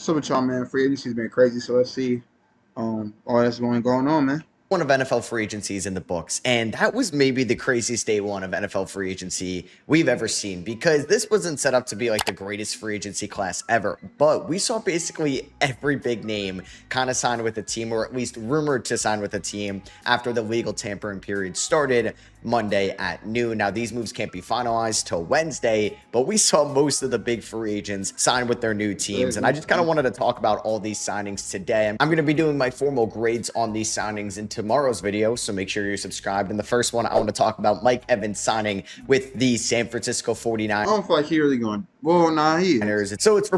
So with y'all, man, free agency's been crazy. So let's see, all that's going on, man. One of NFL free agencies in the books. And that was maybe the craziest day one of NFL free agency we've ever seen, because this wasn't set up to be like the greatest free agency class ever. But we saw basically every big name kind of sign with a team, or at least rumored to sign with a team after the legal tampering period started Monday at noon. Now, these moves can't be finalized till Wednesday, but we saw most of the big free agents sign with their new teams. And I just kind of wanted to talk about all these signings today. I'm going to be doing my formal grades on these signings in tomorrow's video, so make sure you're subscribed. And the first one, I want to talk about Mike Evans signing with the San Francisco 49ers. I don't feel like he really going. Well, nah, he is. So it's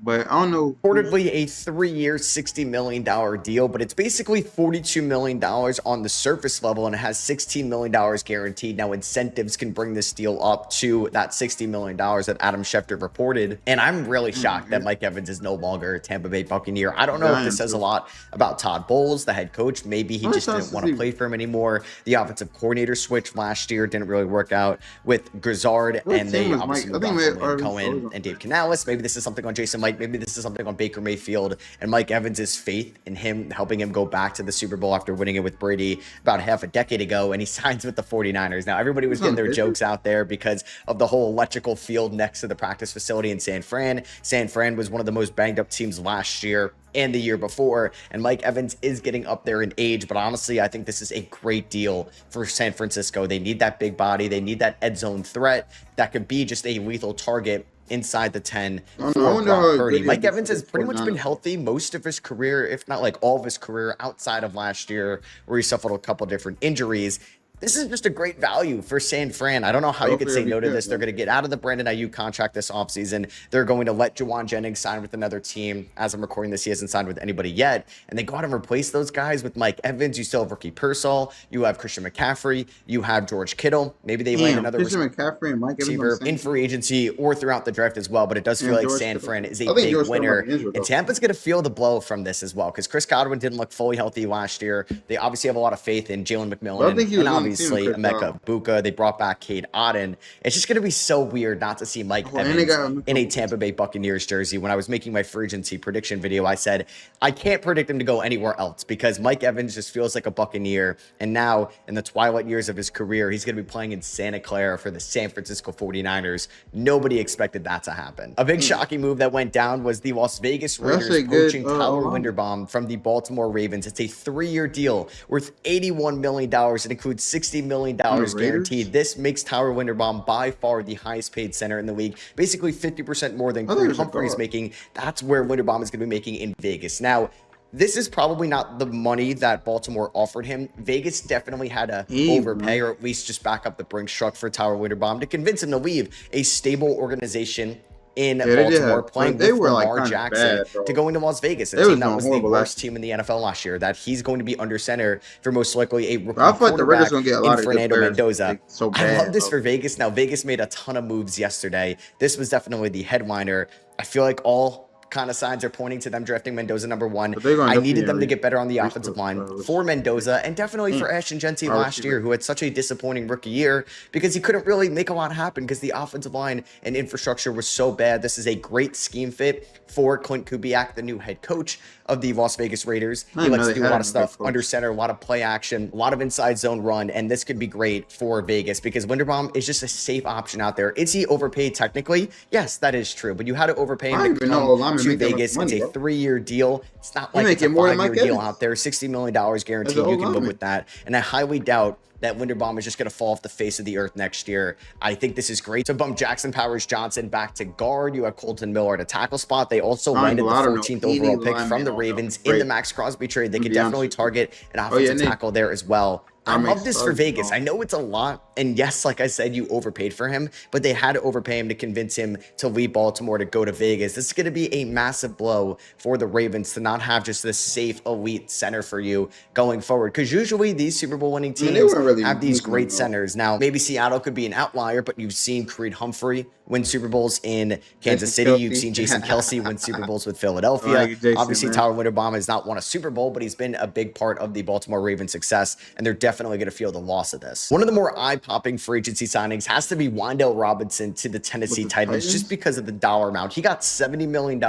But I don't know. reportedly a 3-year, $60 million deal, but it's basically $42 million on the surface level, and it has $16 million guaranteed. Now, incentives can bring this deal up to that $60 million that Adam Schefter reported. And I'm really shocked that Mike Evans is no longer a Tampa Bay Buccaneer. I don't know if this says a lot about Todd Bowles, the head coach. Maybe he just didn't want to play for him anymore. The offensive coordinator switch last year didn't really work out with Grizzard, and they obviously moved on from Liam Cohen and Dave Canales. Maybe this is something on Jason Light. Maybe this is something on Baker Mayfield and Mike Evans' faith in him helping him go back to the Super Bowl after winning it with Brady about half a decade ago, and he signs with the 49ers. Now, everybody was getting their jokes out there because of the whole electrical field next to the practice facility in San Fran. San Fran was one of the most banged up teams last year and the year before, and Mike Evans is getting up there in age, but honestly, I think this is a great deal for San Francisco. They need that big body. They need that end zone threat that could be just a lethal target inside the 10 for Brock Purdy. Mike Evans has pretty much been healthy most of his career, if not like all of his career, outside of last year where he suffered a couple different injuries. This is just a great value for San Fran. I don't know how you could say no to this. They're going to get out of the Brandon Ayuk contract this offseason. They're going to let Juwan Jennings sign with another team. As I'm recording this, he hasn't signed with anybody yet. And they go out and replace those guys with Mike Evans. You still have Ricky Pearsall. You have Christian McCaffrey. You have George Kittle. Maybe they land another McCaffrey and Mike receiver in free agency or throughout the draft as well. But it does feel like San Fran is a big winner. And Tampa's going to feel the blow from this as well, because Chris Godwin didn't look fully healthy last year. They obviously have a lot of faith in Jalen McMillan and obviously Emeka Buka. They brought back Cade Otton. It's just going to be so weird not to see Mike Evans in a Tampa Bay Buccaneers jersey. When I was making my free agency prediction video, I said, I can't predict him to go anywhere else because Mike Evans just feels like a Buccaneer. And now in the twilight years of his career, he's going to be playing in Santa Clara for the San Francisco 49ers. Nobody expected that to happen. A big shocking move that went down was the Las Vegas Raiders poaching Tyler Linderbaum from the Baltimore Ravens. It's a 3-year deal worth $81 million. It includes $60 million guaranteed. This makes Tyler Linderbaum by far the highest paid center in the league, basically 50% more than Creed Humphrey's making. That's where Linderbaum is going to be making in Vegas. Now, this is probably not the money that Baltimore offered him. Vegas definitely had to overpay, or at least just back up the Brinks truck for Tyler Linderbaum to convince him to leave a stable organization in Baltimore, playing with Lamar Jackson, to go into Las Vegas, a team that was the worst team in the NFL last year, that he's going to be under center for most likely a rookie quarterback in Fernando Mendoza. I love this for Vegas. Now, Vegas made a ton of moves yesterday. This was definitely the headliner. I feel like all kind of signs are pointing to them drafting Mendoza #1. I needed them to get better on the offensive line for Mendoza, and definitely for Ashton Jeanty last year, who had such a disappointing rookie year because he couldn't really make a lot happen because the offensive line and infrastructure was so bad. This is a great scheme fit for Clint Kubiak, the new head coach of the Las Vegas Raiders. He likes to do a lot of stuff under center, a lot of play action, a lot of inside zone run, and this could be great for Vegas because Linderbaum is just a safe option out there. Is he overpaid technically? Yes, that is true, but you had to overpay him to come to Vegas. It's a 3-year deal. It's not like it's a 5-year deal out there. $60 million guaranteed. You can live with that, and I highly doubt that Linderbaum is just going to fall off the face of the earth next year. I think this is great to bump Jackson Powers-Johnson back to guard. You have Colton Miller at a tackle spot. They also landed the 14th overall pick from the Ravens in the Max Crosby trade. They could definitely target an offensive tackle there as well. I love this for Vegas. I know it's a lot, and yes, like I said, you overpaid for him, but they had to overpay him to convince him to leave Baltimore to go to Vegas. This is going to be a massive blow for the Ravens to not have just this safe elite center for you going forward, because usually these Super Bowl winning teams, have these great centers. Now, maybe Seattle could be an outlier, but you've seen Creed Humphrey win Super Bowls in Kansas City. You've seen Jason Kelce win Super Bowls with Philadelphia. Obviously, Tyler Linderbaum has not won a Super Bowl, but he's been a big part of the Baltimore Ravens' success, and they're definitely going to feel the loss of this. One of the more eye-popping free agency signings has to be Wan'Dale Robinson to the Tennessee Titans, just because of the dollar amount. He got $70 million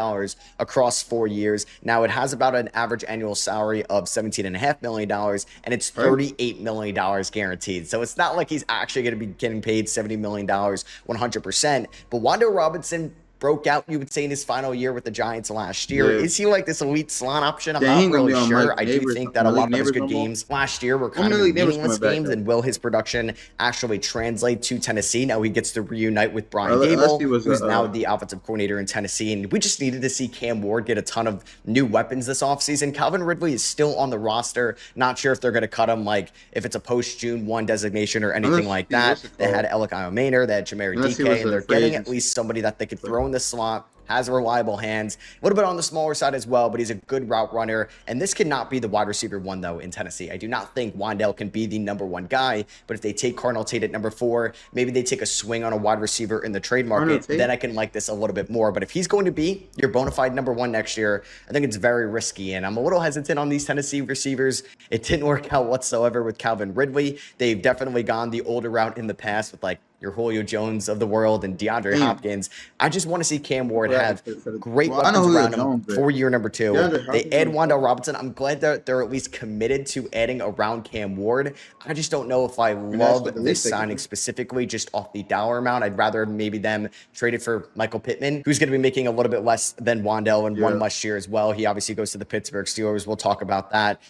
across 4 years. Now, it has about an average annual salary of $17.5 million, and it's $38 million guaranteed. So it's not like he's actually going to be getting paid $70 million 100%. But Wan'Dale Robinson broke out, you would say, in his final year with the Giants last year. Is he like this elite slot option? I'm not really sure. I do think that a lot of his good games last year were kind of meaningless games, and will his production actually translate to Tennessee? Now he gets to reunite with Brian Dable, who's now the offensive coordinator in Tennessee, and we just needed to see Cam Ward get a ton of new weapons this offseason. Calvin Ridley is still on the roster. Not sure if they're going to cut him, like if it's a post-June 1 designation or anything like that. They had Alec Iomane, they had Jamari DK, and they're getting at least somebody that they could throw in the slot, has reliable hands, a little bit on the smaller side as well, but he's a good route runner. And this cannot be the wide receiver 1, though, in Tennessee. I do not think Wan'Dale can be the number 1 guy, but if they take Cardinal Tate at number 4, maybe they take a swing on a wide receiver in the trade market, then I can like this a little bit more. But if he's going to be your bona fide number 1 next year, I think it's very risky, and I'm a little hesitant on these Tennessee receivers. It didn't work out whatsoever with Calvin Ridley. They've definitely gone the older route in the past with, like, your Julio Jones of the world and DeAndre Hopkins. I just want to see Cam Ward have great weapons around him for year number 2. They add Wan'Dale Robinson. I'm glad that they're at least committed to adding around Cam Ward. I just don't know if I love this signing specifically just off the dollar amount. I'd rather maybe them trade it for Michael Pittman, who's going to be making a little bit less than Wan'Dale and won last year as well. He obviously goes to the Pittsburgh Steelers. We'll talk about that.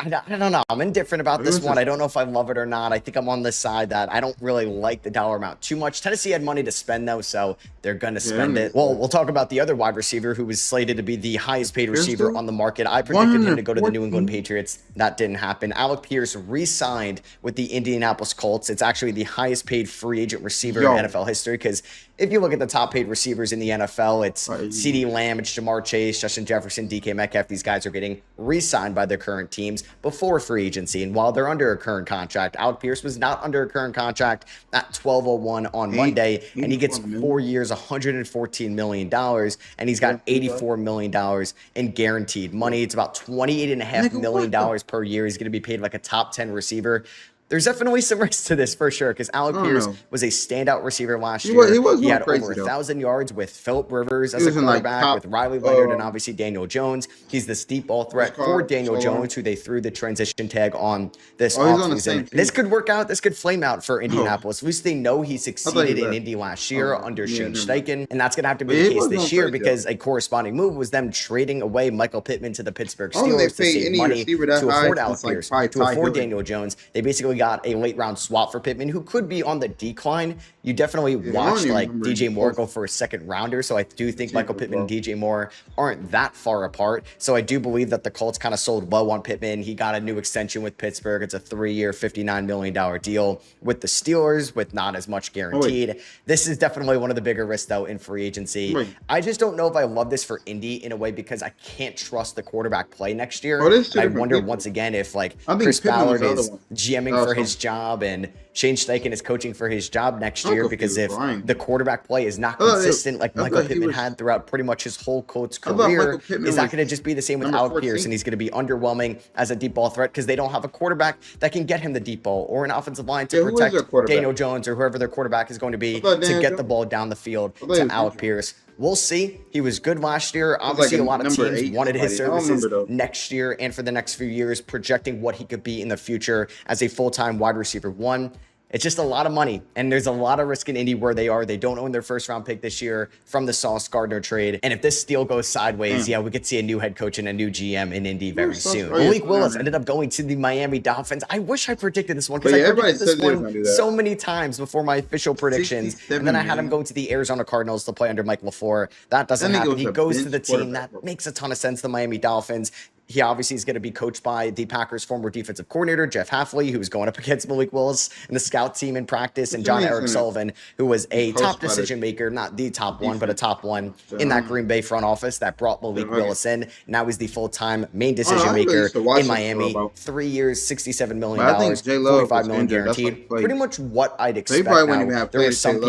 I don't know. I'm indifferent about this one. I don't know if I love it or not. I think I'm on the side that I don't really like the dollar amount too much. Tennessee had money to spend, though, so they're going to spend it. Well, we'll talk about the other wide receiver who was slated to be the highest paid receiver on the market. I predicted him to go to the New England Patriots. That didn't happen. Alec Pierce re-signed with the Indianapolis Colts. It's actually the highest paid free agent receiver in NFL history, because if you look at the top paid receivers in the NFL, it's CeeDee Lamb, it's Jamar Chase, Justin Jefferson, DK Metcalf. These guys are getting re-signed by their current teams before free agency. And while they're under a current contract, Alec Pierce was not under a current contract at 12:01 on Monday, and he gets 4 years, $114 million, and he's got $84 million in guaranteed money. It's about $28.5 million per year. He's going to be paid like a top 10 receiver. There's definitely some risk to this for sure, because Alec Pierce was a standout receiver last year. He had over 1,000 yards with Phillip Rivers as a quarterback, with Riley Leonard and obviously Daniel Jones. He's this deep ball threat for Daniel Jones, who they threw the transition tag on this offseason. This could work out. This could flame out for Indianapolis. At least they know he succeeded in Indy last year under Shane Steichen, and that's going to have to be the case this year, because a corresponding move was them trading away Michael Pittman to the Pittsburgh Steelers to save money to afford Alec Pierce, to afford Daniel Jones. They basically got a late round swap for Pittman, who could be on the decline. You definitely watched like DJ Moore go for a second rounder, so I do think Michael Pittman and DJ Moore aren't that far apart. So I do believe that the Colts kind of sold low on Pittman. He got a new extension with Pittsburgh. It's a 3-year, $59 million deal with the Steelers with not as much guaranteed. This is definitely one of the bigger risks, though, in free agency. I just don't know if I love this for Indy in a way, because I can't trust the quarterback play next year. I wonder once again if like Chris Ballard is GMing for his job and Shane Steichen is coaching for his job next year, because if the quarterback play is not consistent like Michael Pittman had throughout pretty much his whole Colts career, is that going to just be the same with Alec Pierce, and he's going to be underwhelming as a deep ball threat because they don't have a quarterback that can get him the deep ball, or an offensive line to protect Daniel Jones or whoever their quarterback is going to be to get the ball down the field to Alec Pierce. We'll see. He was good last year. Obviously, a lot of teams wanted his services next year and for the next few years, projecting what he could be in the future as a full-time wide receiver 1. It's just a lot of money, and there's a lot of risk in Indy where they are. They don't own their first-round pick this year from the Sauce Gardner trade. And if this deal goes sideways, we could see a new head coach and a new GM in Indy very soon. Malik Willis ended up going to the Miami Dolphins. I wish I predicted this one, because I predicted this one so many times before my official predictions. And then I had him go to the Arizona Cardinals to play under Mike LaFleur. That doesn't happen. He goes to the team that makes a ton of sense, the Miami Dolphins. He obviously is going to be coached by the Packers' former defensive coordinator, Jeff Hafley, who's going up against Malik Willis and the scout team in practice, and John Eric Sullivan, who was a top decision maker, not the top one, but a top one in that Green Bay front office that brought Malik Willis in. Now he's the full-time main decision maker in Miami. 3 years, $67 million, $45 million guaranteed. Pretty much what I'd expect now. There were some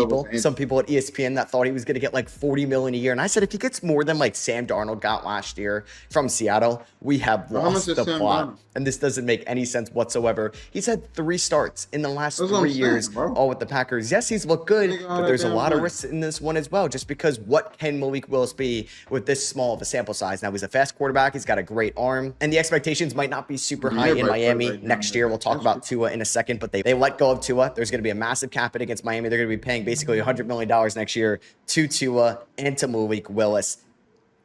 people at ESPN that thought he was going to get like $40 million a year. And I said, if he gets more than like Sam Darnold got last year from Seattle, we have lost the plot. And this doesn't make any sense whatsoever. He's had 3 starts in the last 3 years, all with the Packers. Yes, he's looked good, but there's a lot of risks in this one as well, just because what can Malik Willis be with this small of a sample size? Now, he's a fast quarterback. He's got a great arm, and the expectations might not be super high in Miami next year. We'll talk about Tua in a second, but they let go of Tua. There's going to be a massive cap hit against Miami. They're going to be paying basically $100 million next year to Tua and to Malik Willis.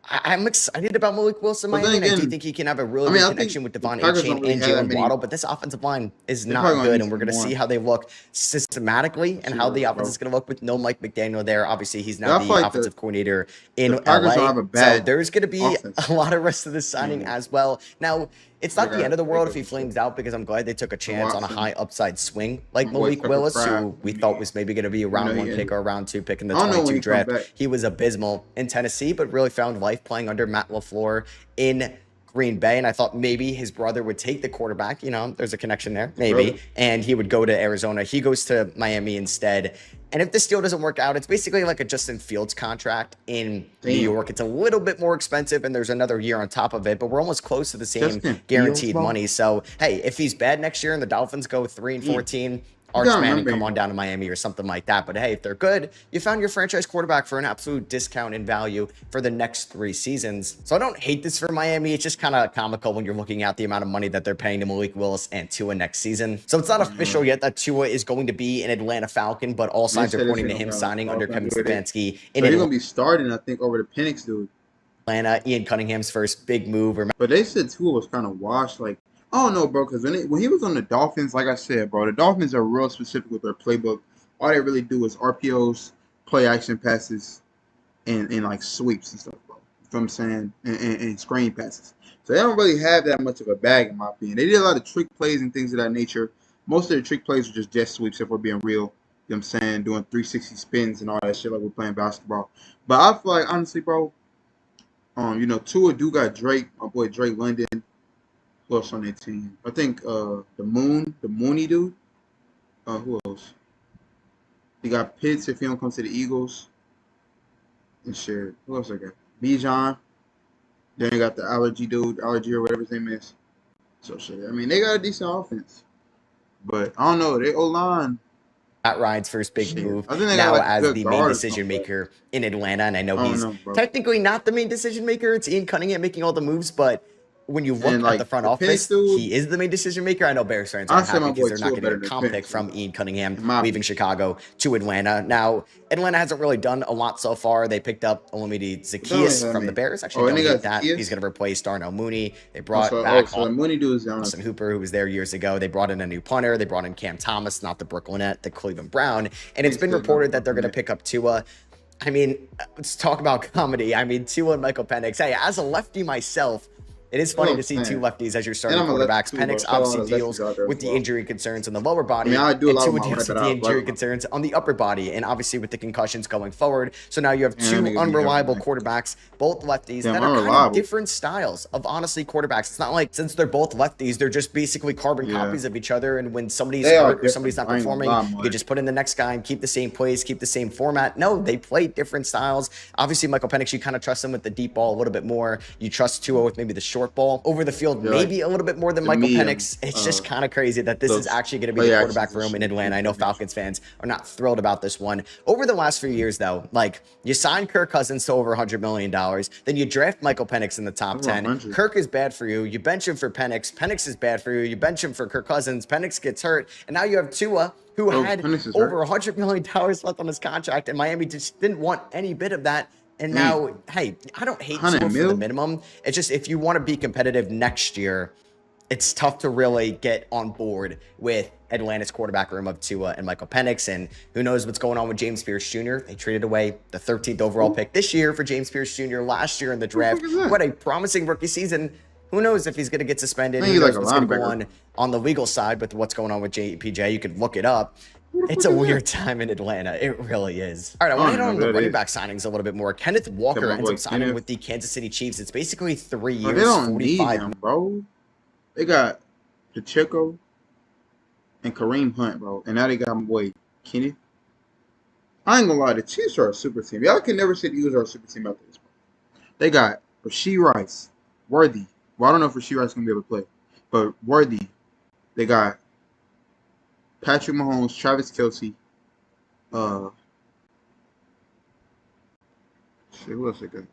I'm excited about Malik Willis in Miami, and I do think he can have a really good connection with Devon Achane and Jalen Waddle, but this offensive line is not good, and we're going to see how they look systematically and how the offense is going to look with no Mike McDaniel there. Obviously, he's now the offensive coordinator in LA, so there's going to be a lot of rest of this signing as well. Now, it's not the end of the world if he flames out, because I'm glad they took a chance on a high upside swing like Malik Willis, who we thought was maybe going to be a round 1 pick or a round 2 pick in the 22 draft. He was abysmal in Tennessee, but really found life playing under Matt LaFleur in Green Bay, and I thought maybe his brother would take the quarterback. You know, there's a connection there, maybe, and he would go to Arizona. He goes to Miami instead. And if this deal doesn't work out, it's basically like a Justin Fields contract in New York. It's a little bit more expensive, and there's another year on top of it, but we're almost close to the same guaranteed money. So, hey, if he's bad next year and the Dolphins go 3-14, Arch Manning come on down to Miami or something like that. But hey, if they're good, you found your franchise quarterback for an absolute discount in value for the next 3 seasons. So I don't hate this for Miami. It's just kind of comical when you're looking at the amount of money that they're paying to Malik Willis and Tua next season. So it's not official yet that Tua is going to be an Atlanta Falcon, but all signs are pointing to him signing under Kevin Stefanski. He's going to be starting, I think, over the Penix dude. Atlanta, Ian Cunningham's first big move. But they said Tua was kind of washed, like, I don't know, bro, because when he was on the Dolphins, like I said, bro, the Dolphins are real specific with their playbook. All they really do is RPOs, play action passes, and like sweeps and stuff, bro. You know what I'm saying? And screen passes. So they don't really have that much of a bag, in my opinion. They did a lot of trick plays and things of that nature. Most of the trick plays were just jet sweeps, if we're being real. You know what I'm saying? Doing 360 spins and all that shit like we're playing basketball. But I feel like, honestly, bro, you know, Tua do got Drake, my boy Drake London. Who else on that team? I think the Mooney dude. Who else? He got Pitts if he don't come to the Eagles. And shit. Who else I got? Bijan. Then they got the allergy dude, allergy or whatever his name is. So shit. I mean, they got a decent offense. But I don't know. They O-line. Matt Ryan's first big move now like as the main decision maker in Atlanta. And I know he's technically not the main decision maker. It's Ian Cunningham making all the moves, but when you look at the front office, he is the main decision maker. I know Bears fans aren't happy because they're not getting a comp pick from Ian Cunningham leaving Chicago to Atlanta. Now, Atlanta hasn't really done a lot so far. They picked up Olamide Zaccheaus from the Bears. Actually, don't hate that. He's going to replace Darnell Mooney. They brought back Austin Hooper, who was there years ago. They brought in a new punter. They brought in Cam Thomas, not the Brooklynette, the Cleveland Brown. And it's been reported that they're going to pick up Tua. I mean, let's talk about comedy. I mean, Tua and Michael Penix. Hey, as a lefty myself, it is funny to see 2 lefties as your starting quarterbacks. Penix obviously deals with the injury concerns on the lower body, and Tua deals with the injury concerns on the upper body, and obviously with the concussions going forward. So now you have 2 unreliable quarterbacks, both lefties, that are kind of different styles of, honestly, quarterbacks. It's not like, since they're both lefties, they're just basically carbon copies of each other, and when somebody's hurt or somebody's not performing, you just put in the next guy and keep the same plays, keep the same format. No, they play different styles. Obviously, Michael Penix, you kind of trust him with the deep ball a little bit more. You trust Tua with maybe the short ball over the field, maybe a little bit more than Michael Penix. It's just kind of crazy that this is actually going to be the quarterback room in Atlanta. I know Falcons fans are not thrilled about this one. Over the last few years, though, like, you sign Kirk Cousins to over $100 million, then you draft Michael Penix in the top 10. Kirk is bad for you. You bench him for Penix. Penix is bad for you. You bench him for Kirk Cousins. Penix gets hurt, and now you have Tua, who had over $100 million left on his contract, and Miami just didn't want any bit of that. And now, hey, I don't hate Tua for the minimum. It's just, if you want to be competitive next year, it's tough to really get on board with Atlanta's quarterback room of Tua and Michael Penix. And who knows what's going on with James Pierce Jr. They traded away the 13th overall pick this year for James Pierce Jr. last year in the draft. What a promising rookie season. Who knows if he's going to get suspended? I think Who he's like knows a what's going to go linebacker. on the legal side with what's going on with JPJ? You could look it up. Who the It's fuck a is weird that? time in Atlanta. It really is. All right, I I want don't to hit even know on who the that running is. back signings a little bit more. Kenneth Except Walker my ends boy up signing Kenneth. with the Kansas City Chiefs. It's basically 3 Bro, they years, don't need 45 him, bro. They got Pacheco and Kareem Hunt, bro. And now they got my boy Kenneth. I ain't gonna lie, the Chiefs are a super team. Y'all can never say the Eagles are a super team after this. They got Rasheed Rice, Worthy. Well, I don't know if Rasheed Rice is gonna be able to play, but Worthy. They got Patrick Mahomes, Travis Kelce. Uh, shit, who else they got?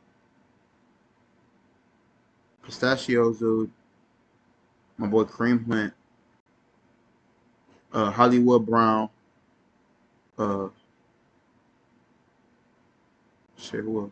Pistachios, dude. My boy Kareem Hunt. Hollywood Brown. Uh, shit, who else?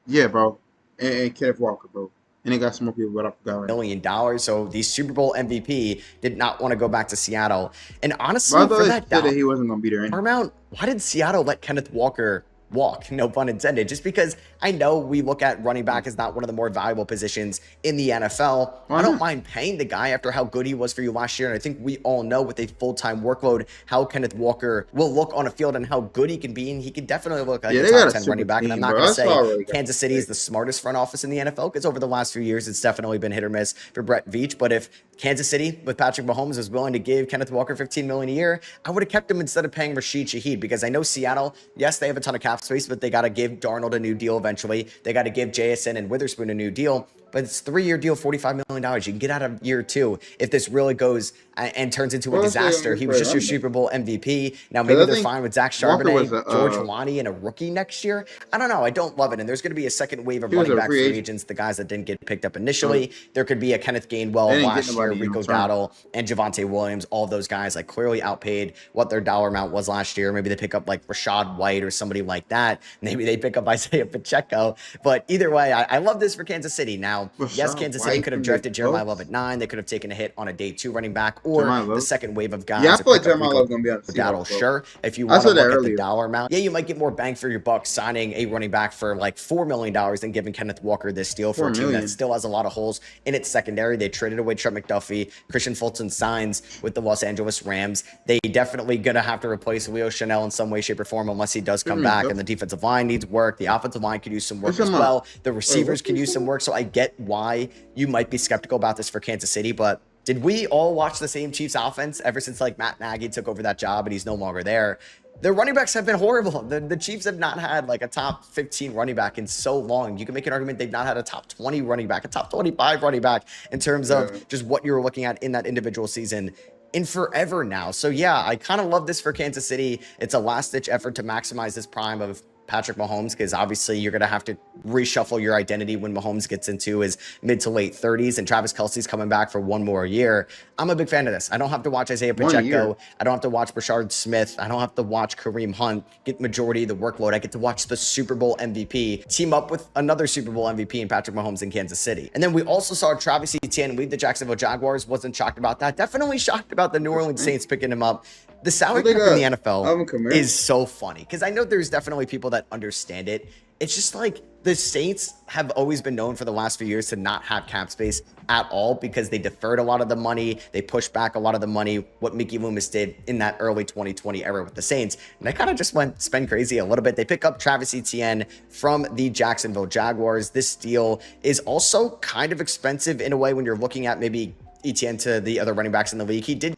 Yeah, bro. And Kenneth Walker, bro. And they got some more people, but I forgot right now. $1 million. So the Super Bowl MVP did not want to go back to Seattle. And But I honestly, thought for they that said dollar that he wasn't gonna be there anyway. amount, why did Seattle let Kenneth Walker walk? No pun intended. Just because I know we look at running back as not one of the more valuable positions in the NFL. Why I don't not? mind paying the guy after how good he was for you last year. And I think we all know with a full-time workload how Kenneth Walker will look on a field and how good he can be. And he can definitely look like Yeah, a they got top a 10 super running back. And I'm team, not bro. going to That's all I say really got Kansas to City say. is the smartest front office in the NFL because over the last few years, it's definitely been hit or miss for Brett Veach. But if Kansas City with Patrick Mahomes is willing to give Kenneth Walker $15 million a year, I would have kept him instead of paying Rashid Shaheed because I know Seattle, yes, they have a ton of cap space, but they got to give Darnold a new deal eventually. They got to give JSN and Witherspoon a new deal. But it's a 3-year deal, $45 million. You can get out of year 2 if this really goes and turns into a Well, let's say I'm disaster. good He for was a just your running back. Super Bowl MVP. Now maybe Because I they're think fine with Zach Walker was Charbonnet, George Holani, and a rookie next year. I don't know. I don't love it. And there's going to be a second wave of he was running a back free free agent. agents, the guys that didn't get picked up So initially. There could be a Kenneth they Gainwell of didn't get last year, nobody in Rico return. Dowdle, and Javonte Williams. All of those guys like clearly outpaid what their dollar amount was last year. Maybe they pick up like Rashad White or somebody like that. Maybe they pick up Isaiah Pacheco. But either way, I love this for Kansas City. Now, yes, Rashad Kansas City White could have from the drafted Jeremiah Love at Bucks. 9. They could have taken a hit on a day 2 running back or Jeremiah the Love. second wave of Yeah, I guys to feel like pick up Jeremiah Rico Love's gonna be on the Dowdle. Seahawks, bro. Sure, if you I want to said that look at the earlier. dollar amount, yeah, you might get more bang for your buck signing a running back for like $4 million than giving Kenneth Walker this deal for a team that still has a lot of holes in its secondary. They traded away Trent McDuffie. Christian Fulton signs with the Los Angeles Rams. They definitely gonna have to replace Leo Chanel in some way, shape, or form unless he does come back. And the defensive line needs work. The offensive line could use some work as well. The receivers can use some work. So I get why you might be skeptical about this for Kansas City, but did we all watch the same Chiefs offense ever since like Matt Nagy took over that job and he's no longer there? Their running backs have been horrible. The Chiefs have not had like a top 15 running back in so long. You can make an argument they've not had a top 20 running back, a top 25 running back in terms of just what you're looking at in that individual season in forever now. So yeah, I kind of love this for Kansas City. It's a last-ditch effort to maximize this prime of Patrick Mahomes because obviously you're going to have to reshuffle your identity when Mahomes gets into his mid to late 30s and Travis Kelce's coming back for one more year. I'm a big fan of this. I don't have to watch Isaiah Pacheco. I don't have to watch Brashard Smith. I don't have to watch Kareem Hunt get majority of the workload. I get to watch the Super Bowl MVP team up with another Super Bowl MVP in Patrick Mahomes in Kansas City. And then we also saw Travis Etienne lead the Jacksonville Jaguars. Wasn't shocked about that. Definitely shocked about the New Orleans Saints picking him up. The salary cap in the NFL is so funny because I know there's definitely people that understand it. It's just like the Saints have always been known for the last few years to not have cap space at all because they deferred a lot of the money. They pushed back a lot of the money, what Mickey Loomis did in that early 2020 era with the Saints. And they kind of just went spend crazy a little bit. They pick up Travis Etienne from the Jacksonville Jaguars. This deal is also kind of expensive in a way when you're looking at maybe Etienne to the other running backs in the league. He did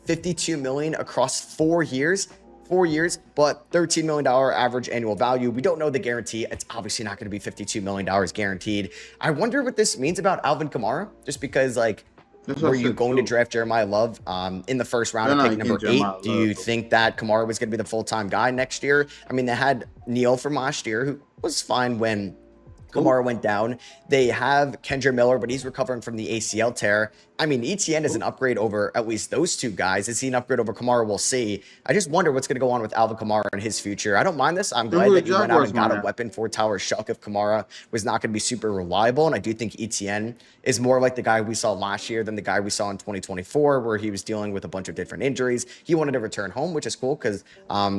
$52 million across 4 years, but $13 million average annual value. We don't know the guarantee. It's obviously not going to be $52 million guaranteed. I wonder what this means about Alvin Kamara, just because like, were you going to draft Jeremiah Love in the first round at pick number 8? Do you think that Kamara was going to be the full-time guy next year? I mean, they had Neal from last year, who was fine when Kamara went down. They have Kendra Miller, but he's recovering from the ACL tear. I mean, Etienne is an upgrade over at least those two guys. Is he an upgrade over Kamara? We'll see. I just wonder what's going to go on with Alvin Kamara and his future. I don't mind this. I'm glad that you went out and got a weapon for Tyler Shuck if Kamara was not going to be super reliable. And I do think Etienne is more like the guy we saw last year than the guy we saw in 2024, where he was dealing with a bunch of different injuries. He wanted to return home, which is cool because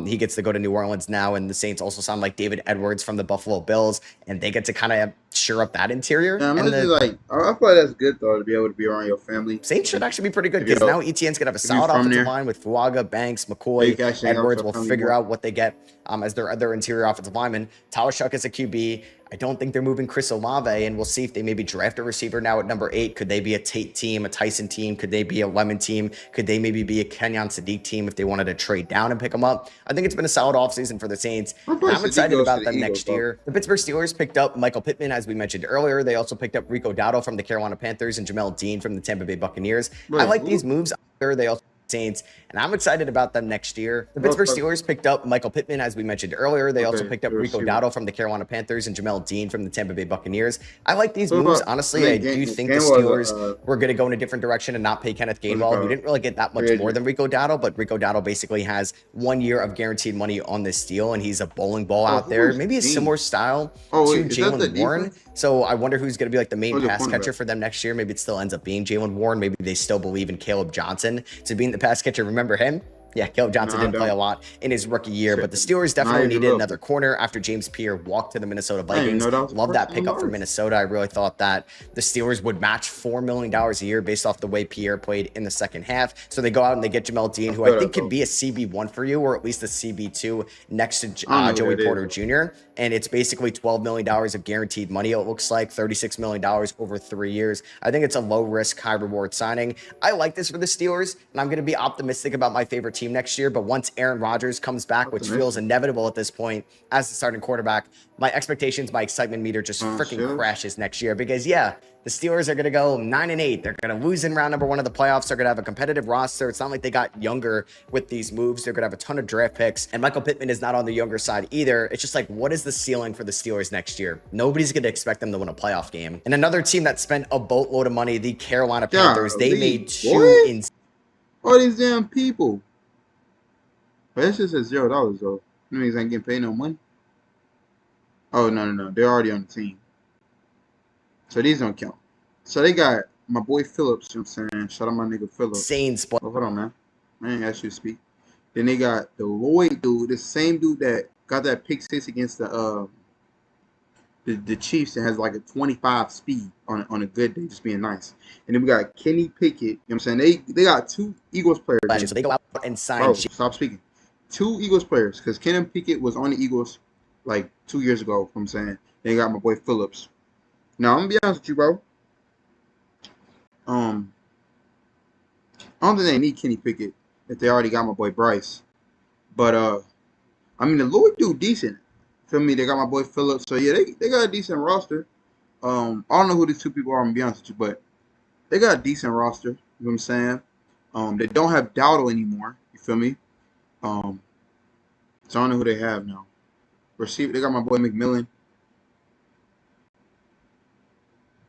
he gets to go to New Orleans now. And the Saints also sound like David Edwards from the Buffalo Bills, and they get to kind of shore up that interior. Yeah, and I feel like that's good though to be able to be around your family. Saints should actually be pretty good because now ETN's gonna have a solid offensive line with Fuaga, Banks, McCoy, Edwards. Will figure out what they get as their other interior offensive lineman. Talashuk is a QB. I don't think they're moving Chris Olave, and we'll see if they maybe draft a receiver now at number 8. Could they be a Tate team, a Tyson team? Could they be a Lemon team? Could they maybe be a Kenyon Sadiq team if they wanted to trade down and pick them up? I think it's been a solid offseason for the Saints. I'm excited about them next year. The Pittsburgh Steelers picked up Michael Pittman, as we mentioned earlier. They also picked up Rico Dowdle from the Carolina Panthers and Jamel Dean from the Tampa Bay Buccaneers. I like these moves. They also Saints, and I'm excited about them next year. The Pittsburgh Steelers picked up Michael Pittman, as we mentioned earlier. They also picked up Rico Dowdle from the Carolina Panthers and Jamel Dean from the Tampa Bay Buccaneers. I like these moves. Honestly, I do think the Steelers were going to go in a different direction and not pay Kenneth Gainwell, who didn't really get that much more than Rico Dowdle, but Rico Dowdle basically has 1 year of guaranteed money on this deal, and he's a bowling ball out there. Maybe a similar style to Jaylen Warren. So I wonder who's going to be like the main pass catcher for them next year. Maybe it still ends up being Jaylen Warren. Maybe they still believe in Caleb Johnson to being the pass catcher. Remember him? Yeah, Caleb Johnson didn't play a lot in his rookie year, but the Steelers definitely needed another corner after James Pierre walked to the Minnesota Vikings. Love that pickup for Minnesota. I really thought that the Steelers would match $4 million a year based off the way Pierre played in the second half. So they go out and they get Jamel Dean, who I think could be a CB1 for you, or at least a CB2 next to Joey Porter Jr. And it's basically $12 million of guaranteed money. It looks like $36 million over 3 years. I think it's a low risk, high reward signing. I like this for the Steelers, and I'm going to be optimistic about my favorite team next year. But once Aaron Rodgers comes back, which feels inevitable at this point as the starting quarterback, my expectations, my excitement meter just freaking crashes next year. Because the Steelers are going to go 9-8. They're going to lose in round number 1 of the playoffs. They're going to have a competitive roster. It's not like they got younger with these moves. They're going to have a ton of draft picks. And Michael Pittman is not on the younger side either. It's just like, what is the ceiling for the Steelers next year? Nobody's going to expect them to win a playoff game. And another team that spent a boatload of money, the Carolina Panthers, they made two all these damn people. But it's just at $0 though. That means I ain't getting paid no money. Oh, no. They're already on the team. So these don't count. So they got my boy Phillips, you know what I'm saying? Shout out my nigga Phillips. Oh, hold on, man. I ain't asked you to speak. Then they got the Lloyd dude, the same dude that got that pick 6 against the Chiefs and has like a 25 speed on a good day, just being nice. And then we got Kenny Pickett, you know what I'm saying? They got 2 Eagles players. So they go out and sign. Bro, stop speaking. 2 Eagles players, because Kenny Pickett was on the Eagles like 2 years ago, you know what I'm saying? They got my boy Phillips. Now, I'm going to be honest with you, bro. I don't think they need Kenny Pickett if they already got my boy Bryce. But, I mean, the Lloyd dude decent. Feel me? They got my boy Phillips. So, yeah, they got a decent roster. I don't know who these 2 people are, I'm going to be honest with you, but they got a decent roster. You know what I'm saying? They don't have Dowdle anymore. You feel me? So, I don't know who they have now. Receiver, they got my boy McMillan.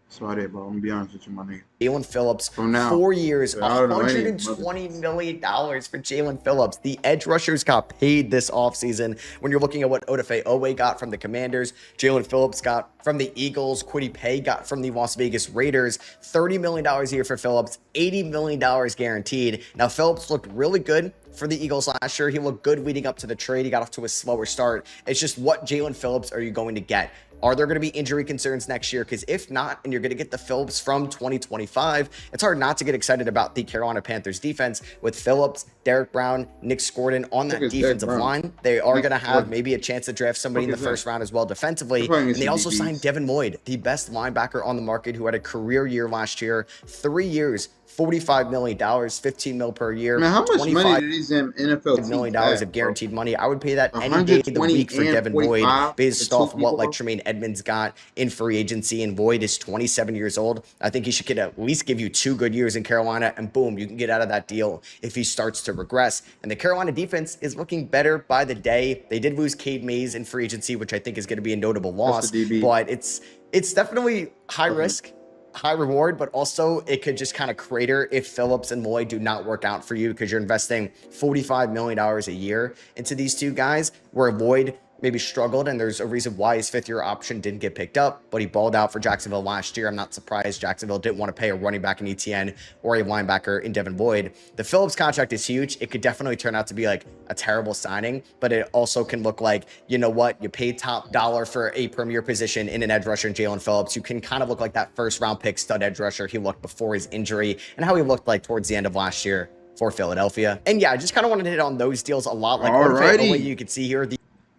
That's about it, bro. I'm going to be honest with you, my nigga. Jalen Phillips, 4 years, $120 million for Jalen Phillips. The edge rushers got paid this offseason. When you're looking at what Odafe Owe got from the Commanders, Jalen Phillips got from the Eagles, Kwity Paye got from the Las Vegas Raiders, $30 million a year for Phillips, $80 million guaranteed. Now, Phillips looked really good for the Eagles last year. He looked good leading up to the trade. He got off to a slower start. It's just, what Jalen Phillips are you going to get? Are there going to be injury concerns next year? Because if not, and you're going to get the Phillips from 2025, it's hard not to get excited about the Carolina Panthers defense with Phillips, Derek Brown, Nick Scorden on that defensive line. They are going to have maybe a chance to draft somebody in the first round as well defensively. And they also signed Devin Lloyd, the best linebacker on the market, who had a career year last year, 3 years, $45 million, $15 million per year. Man, how much money do these NFL teams $million of guaranteed money? I would pay that any day of the week for Devin Lloyd based off what like Tremaine Edmonds got in free agency, and Lloyd is 27 years old. I think he should at least give you 2 good years in Carolina, and boom, you can get out of that deal if he starts to regress. And the Carolina defense is looking better by the day. They did lose Cade Mays in free agency, which I think is going to be a notable loss, but it's definitely high risk, high reward, but also it could just kind of crater if Phillips and Lloyd do not work out for you, because you're investing $45 million a year into these 2 guys, where Lloyd maybe struggled, and there's a reason why his fifth-year option didn't get picked up, but he balled out for Jacksonville last year. I'm not surprised Jacksonville didn't want to pay a running back in ETN or a linebacker in Devin Lloyd. The Phillips contract is huge. It could definitely turn out to be like a terrible signing, but it also can look like, you know what, you paid top dollar for a premier position in an edge rusher in Jalen Phillips. You can kind of look like that first-round pick stud edge rusher he looked before his injury and how he looked like towards the end of last year for Philadelphia. And yeah, I just kind of wanted to hit on those deals a lot. Like Alrighty. you can see here,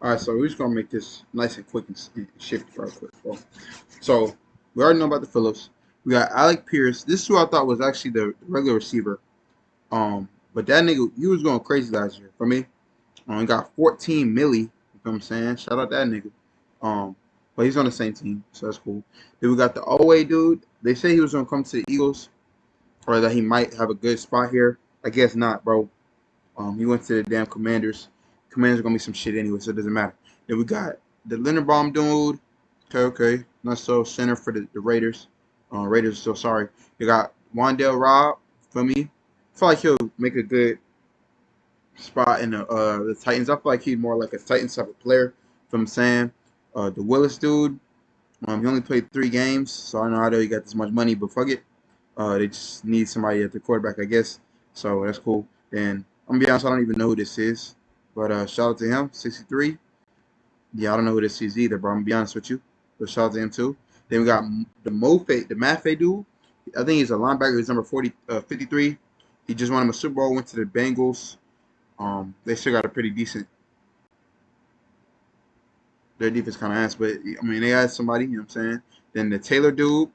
all right, so we're just gonna make this nice and quick and shift real quick. So we already know about the Phillips. We got Alec Pierce. This is who I thought was actually the regular receiver. But that nigga, he was going crazy last year for me. He got 14 milli. You know what I'm saying? Shout out that nigga. But he's on the same team, so that's cool. Then we got the OA dude. They say he was gonna come to the Eagles, or that he might have a good spot here. I guess not, bro. He went to the damn Commanders. Commanders are gonna be some shit anyway, so it doesn't matter. Then we got the Linderbaum dude. Okay. Not so center for the Raiders. Raiders are so sorry. You got Wandale Robb for me. I feel like he'll make a good spot in the Titans. I feel like he's more like a Titans type of player. From saying the Willis dude. He only played 3 games, so I know how he got this much money, but fuck it. They just need somebody at the quarterback, I guess. So that's cool. And I'm gonna be honest, I don't even know who this is. But shout out to him, 63. Yeah, I don't know who this is either, bro. I'm gonna be honest with you. But shout out to him too. Then we got the Mafe dude. I think he's a linebacker. He's number 53. He just won him a Super Bowl. Went to the Bengals. They still got a pretty decent. Their defense kind of ass, but I mean they had somebody. You know what I'm saying? Then the Taylor dude.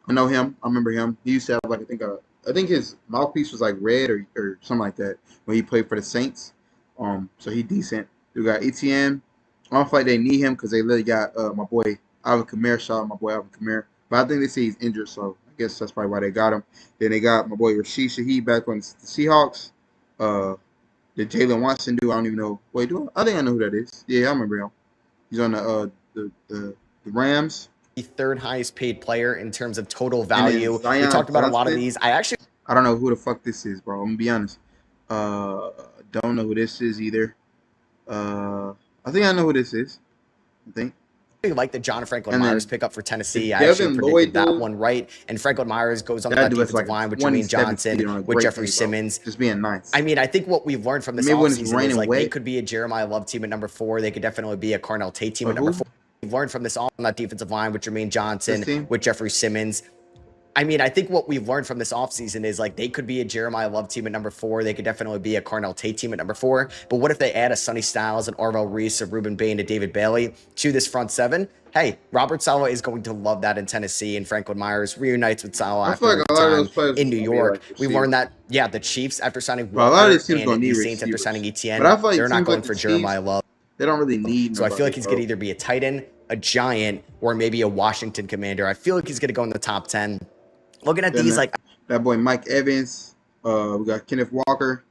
I know him. I remember him. He used to have like I think his mouthpiece was like red or something like that when he played for the Saints. So he decent. We got ETN. I don't feel like they need him because they literally got my boy Alvin Kamara. Shout out my boy Alvin Kamara. But I think they say he's injured, so I guess that's probably why they got him. Then they got my boy Rashid Shaheed back on the Seahawks. The Jalen Watson dude, I don't even know. Wait, I think I know who that is. Yeah, I remember him. He's on the Rams. The third highest paid player in terms of total value. We talked about a lot of these. I don't know who the fuck this is, bro. I'm gonna be honest. Don't know who this is either. I think I know who this is. I think. I like the John Franklin Myers pickup for Tennessee. I actually predicted that one right. And Franklin Myers goes on that defensive line with Jermaine Johnson, with Jeffrey Simmons. Just being nice. I mean, I think what we've learned from this offseason is like they could be a Jeremiah Love team at number 4. They could definitely be a Carnell Tate team at number 4. We've learned from this on that defensive line with Jermaine Johnson, with Jeffrey Simmons. I mean, I think what we've learned from this offseason is like they could be a Jeremiah Love team at number 4. They could definitely be a Carnell Tate team at number 4. But what if they add a Sonny Styles, and Arvell Reese, a Ruben Bain, and David Bailey to this front 7? Hey, Robert Saleh is going to love that in Tennessee, and Franklin Myers reunites with Saleh after time in New York. We learned that, yeah, the Chiefs after signing Walker and the Saints after signing ETN, they're not going for Jeremiah Love. They don't really need. So I feel like he's going to either be a tight end, a Giant, or maybe a Washington Commander. I feel like he's going to go in the top 10. Looking at these, like that boy Mike Evans, we got Kenneth Walker.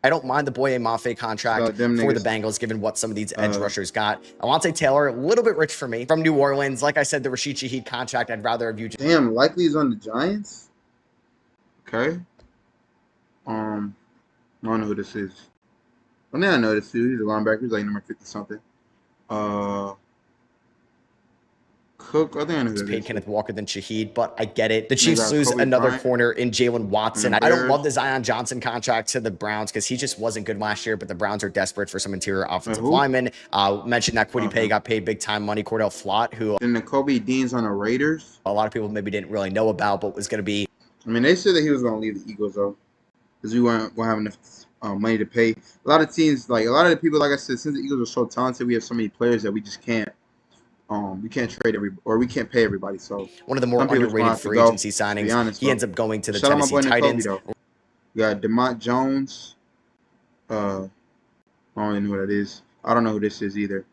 I don't mind the Boye Mafe contract for the Bengals, given what some of these edge rushers got. Alontae Taylor, a little bit rich for me. From New Orleans, like I said, the Rashid Shaheed contract, I'd rather have you. Damn, likely he's on the Giants. Okay. I don't know who this is. I think I know this dude. He's a linebacker. He's like number 50 something. Cook, I think I know who paid Kenneth Walker than Shaheed, but I get it. The Chiefs lose another corner in Jalen Watson. I don't love the Zion Johnson contract to the Browns because he just wasn't good last year, but the Browns are desperate for some interior offensive linemen. Mentioned that Kwity Paye got paid big time money. Cordell Flott, who then the Kobe Dean's on the Raiders. A lot of people maybe didn't really know about, but was going to be. I mean, they said that he was going to leave the Eagles though, because we weren't going to have enough money to pay. A lot of teams, like a lot of the people, like I said, since the Eagles are so talented, we have so many players that we just can't. We can't trade we can't pay everybody. So one of the more underrated free agency signings. Honest, he ends up going to the Tennessee Titans. We got DeMont Jones. I don't even know who that is. I don't know who this is either.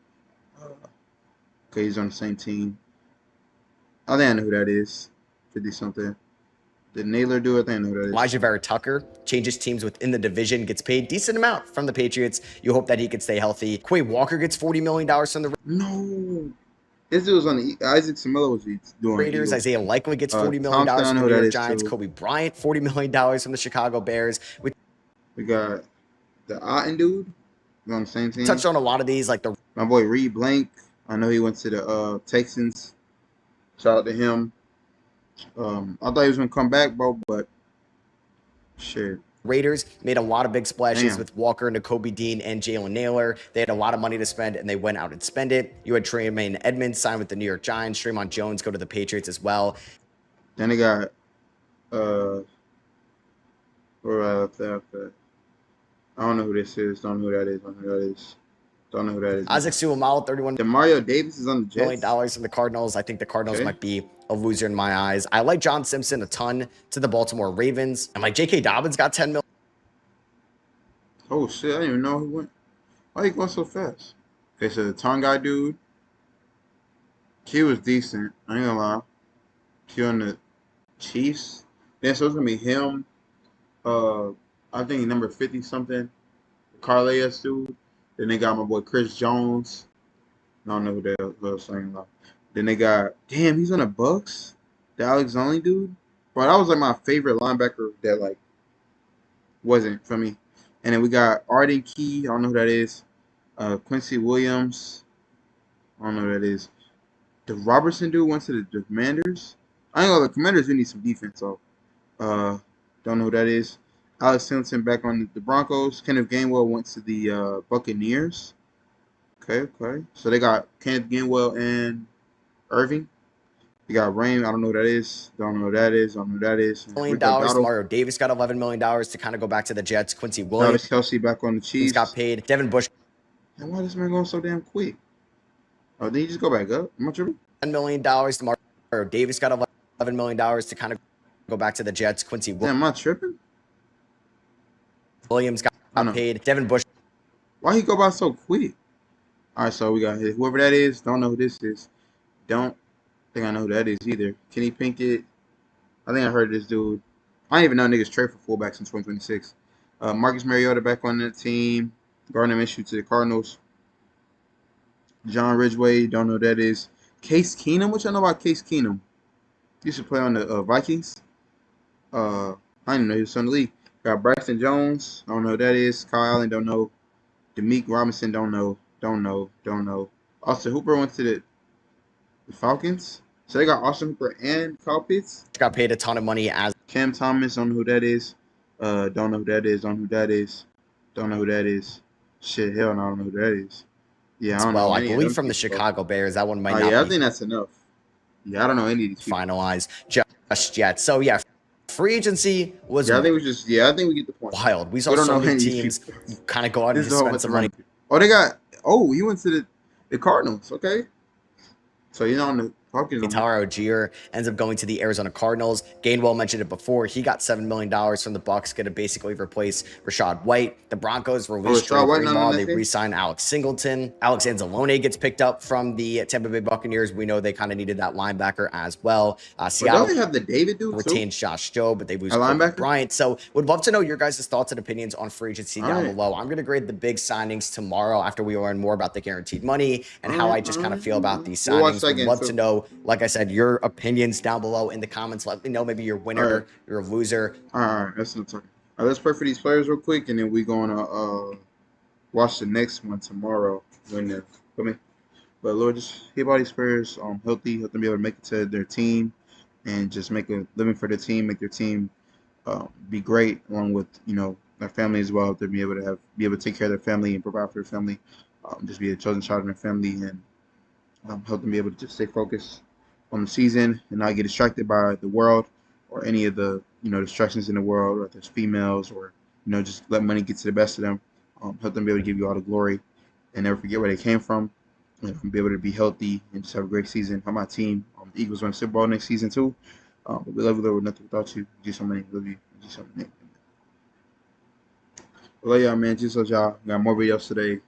Okay, he's on the same team. I think I know who that is. 50 something. The Naylor dude, I think I know who that is. Elijah Vera Tucker changes teams within the division, gets paid decent amount from the Patriots. You hope that he could stay healthy. Quay Walker gets $40 million from the. No. This dude was on the Isaac Samilla was doing Raiders. Isaiah Likely gets $40 million from the New York Giants. Kobe Bryant, $40 million from the Chicago Bears. We got the Otten dude. on the same team. Touched on a lot of these, like my boy Reed Blank. I know he went to the Texans. Shout out to him. I thought he was gonna come back, bro, but shit. Raiders made a lot of big splashes with Walker, Nakobe Dean, and Jalen Naylor. They had a lot of money to spend, and they went out and spent it. You had Tremaine Edmonds sign with the New York Giants. Draymond Jones go to the Patriots as well. Then they got after. I don't know who this is. Don't know who that is. Don't know who that is. Isaac Suamalo, $31 Demario Davis is on the Jets. $1 million from the Cardinals. I think the Cardinals might be a loser in my eyes. I like John Simpson a ton to the Baltimore Ravens. And like J.K. Dobbins got $10 million. Oh, shit. I didn't even know he went. Why he going so fast? Okay, so the Tonga dude, he was decent. I ain't gonna lie. He on the Chiefs. Then so it's gonna be him. I think number 50-something. Carlea dude. Then they got my boy Chris Jones. I don't know who that was saying about. Then they got, damn, he's on the Bucks. The Alex Only dude. But that was like my favorite linebacker that like wasn't for me. And then we got Arden Key. I don't know who that is. Quincy Williams. I don't know who that is. The Robertson dude went to the Commanders. I ain't gonna the Commanders. We need some defense. So, don't know who that is. Alex Singleton back on the Broncos. Kenneth Gainwell went to the Buccaneers. Okay. So they got Kenneth Gainwell and Irving. You got Rain. I don't know who that is. Don't know who that is. $1 million. Mario Davis got $11 million to kind of go back to the Jets. Quincy Williams. Travis Kelce back on the Chiefs. He's got paid. Devin Bush. And why is this man going so damn quick? Oh, did he just go back up? Am I tripping? $10 million to Mario Davis got $11 million to kind of go back to the Jets. Quincy Williams. Am I tripping? Williams got paid. Devin Bush. Why he go by so quick? All right, so we got whoever that is. Don't know who this is. Don't think I know who that is either. Kenny Pinkett. I think I heard this dude. I didn't even know niggas trade for fullbacks in 2026. Marcus Mariota back on the team. Gardner Minshew to the Cardinals. John Ridgeway. Don't know who that is. Case Keenum. What y'all know about Case Keenum? He used to play on the Vikings. I didn't know he was on the league. Got Braxton Jones. I don't know who that is. Kyle Allen. Don't know. Demeek Robinson. Don't know. Austin Hooper went to the Falcons. So they got Austin Hooper and Kyle Pitts. Got paid a ton of money as Cam Thomas. Don't know who that is. Don't know who that is. Don't know who that is. Shit, hell no, I don't know who that is. Yeah, I don't know. I believe from the Chicago Bears. That one might not be. I think that's enough. Yeah, I don't know any of these people. Finalized just yet. So yeah, free agency was. I think we get the point. Wild. We saw so many teams kind of go out and just spend some money. Oh, they got. Oh, he went to the Cardinals. Okay. So you're on the Falcons. Taro Algier ends up going to the Arizona Cardinals. Gainwell mentioned it before. He got $7 million from the Bucks, going to basically replace Rashad White. The Broncos released Dre Greenlaw. They re-signed Alex Singleton. Alex Anzalone gets picked up from the Tampa Bay Buccaneers. We know they kind of needed that linebacker as well. Seattle don't they have the David dude retains Josh Joe, but they lose Kobe Bryant. So would love to know your guys' thoughts and opinions on free agency down below. I'm going to grade the big signings tomorrow after we learn more about the guaranteed money and how I just kind of feel about these signings. Would love to know, like I said, your opinions down below in the comments. Let me know maybe you're a winner, you're a loser. All right, that's not talking. All right, let's pray for these players real quick, and then we're gonna watch the next one tomorrow. But Lord, just keep all these players healthy, help them be able to make it to their team, and just make a living for their team, make their team be great, along with their family as well. To be able to take care of their family and provide for their family, just be a chosen child in their family, and help them be able to just stay focused on the season and not get distracted by the world or any of the distractions in the world, or if there's females, or just let money get to the best of them. Help them be able to give you all the glory and never forget where they came from, and be able to be healthy and just have a great season. How my team, the Eagles, win the Super Bowl next season too. We love you, Lord, nothing without you. Jesus, man, love you. Jesus, man. Love y'all, man. Jesus, y'all. Got more videos today.